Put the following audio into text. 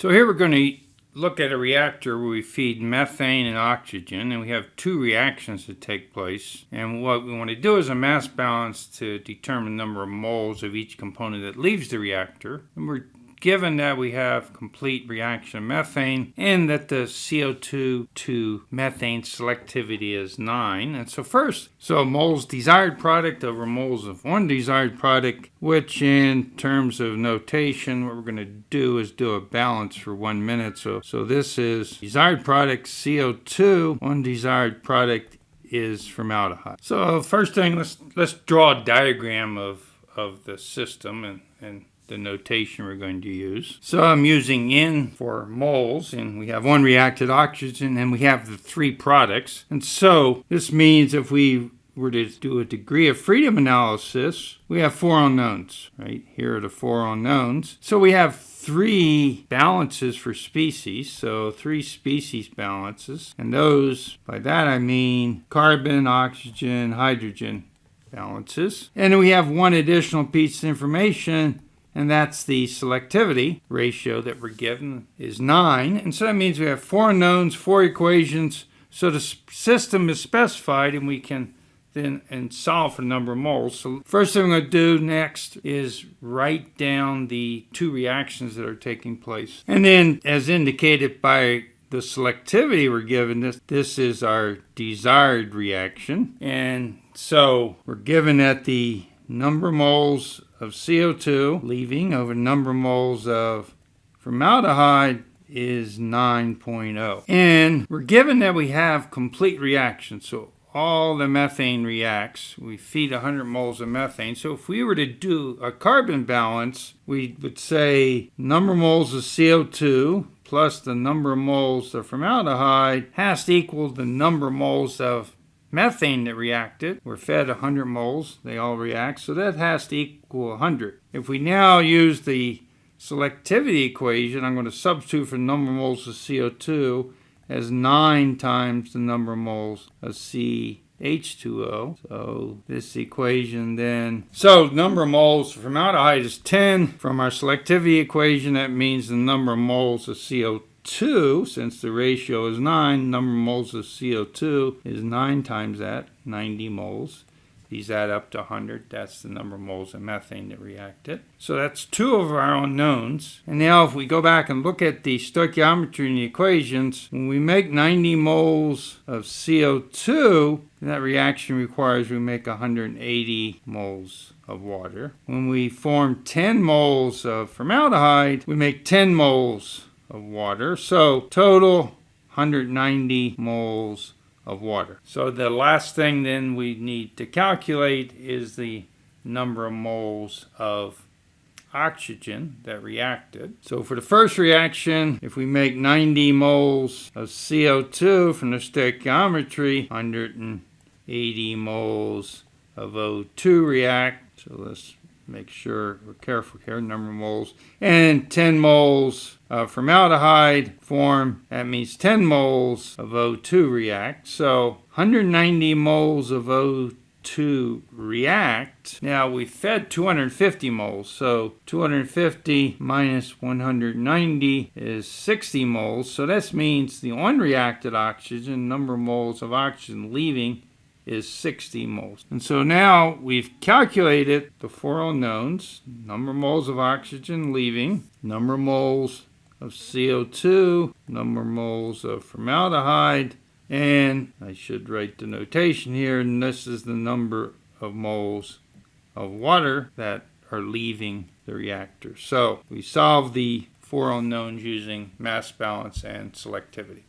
So here we're going to look at a reactor where we feed methane and oxygen, and we have two reactions that take place. And what we want to do is a mass balance to determine the number of moles of each component that leaves the reactor. And we're given that we have complete reaction of methane and that the CO2 to methane selectivity is 9. And so moles desired product over moles of undesired product, which in terms of notation, what we're going to do is do a balance for 1 minute. So this is desired product CO2, undesired product is formaldehyde. So first thing, let's draw a diagram of the system and the notation we're going to use. So I'm using N for moles, and we have one reacted oxygen, and we have the three products. And so this means if we were to do a degree of freedom analysis, we have four unknowns, right? Here are the four unknowns. So we have three balances for species, so three species balances. And those, by that I mean carbon, oxygen, hydrogen balances. And then we have one additional piece of information, and that's the selectivity ratio that we're given is 9. And so that means we have four unknowns, four equations. So the system is specified, and we can then solve for the number of moles. So first thing I'm going to do next is write down the two reactions that are taking place. And then, as indicated by the selectivity we're given, this is our desired reaction. And so we're given that the number of moles of CO2 leaving over number of moles of formaldehyde is 9.0. And we're given that we have complete reaction. So all the methane reacts. We feed 100 moles of methane. So if we were to do a carbon balance, we would say number of moles of CO2 plus the number of moles of formaldehyde has to equal the number of moles of methane that reacted. We're fed 100 moles. They all react. So that has to equal 100. If we now use the selectivity equation, I'm going to substitute for the number of moles of CO2 as 9 times the number of moles of CH2O. So this equation then, so number of moles of formaldehyde is 10. From our selectivity equation, that means the number of moles of CO2, since the ratio is 9, number of moles of CO2 is 9 times that, 90 moles. These add up to 100. That's the number of moles of methane that reacted. So that's two of our unknowns. And now if we go back and look at the stoichiometry in the equations, when we make 90 moles of CO2, that reaction requires we make 180 moles of water. When we form 10 moles of formaldehyde, we make 10 moles of water. So total 190 moles of water. So the last thing then we need to calculate is the number of moles of oxygen that reacted. So for the first reaction, if we make 90 moles of CO2 from the stoichiometry, 180 moles of O2 react. So let's make sure we're careful here, number of moles. And 10 moles of formaldehyde form, that means 10 moles of O2 react. So 190 moles of O2 react. Now we fed 250 moles, so 250 minus 190 is 60 moles. So this means the unreacted oxygen, number of moles of oxygen leaving, is 60 moles. And so now we've calculated the four unknowns, number of moles of oxygen leaving, number of moles of CO2, number of moles of formaldehyde, and I should write the notation here, and this is the number of moles of water that are leaving the reactor. So we solve the four unknowns using mass balance and selectivity.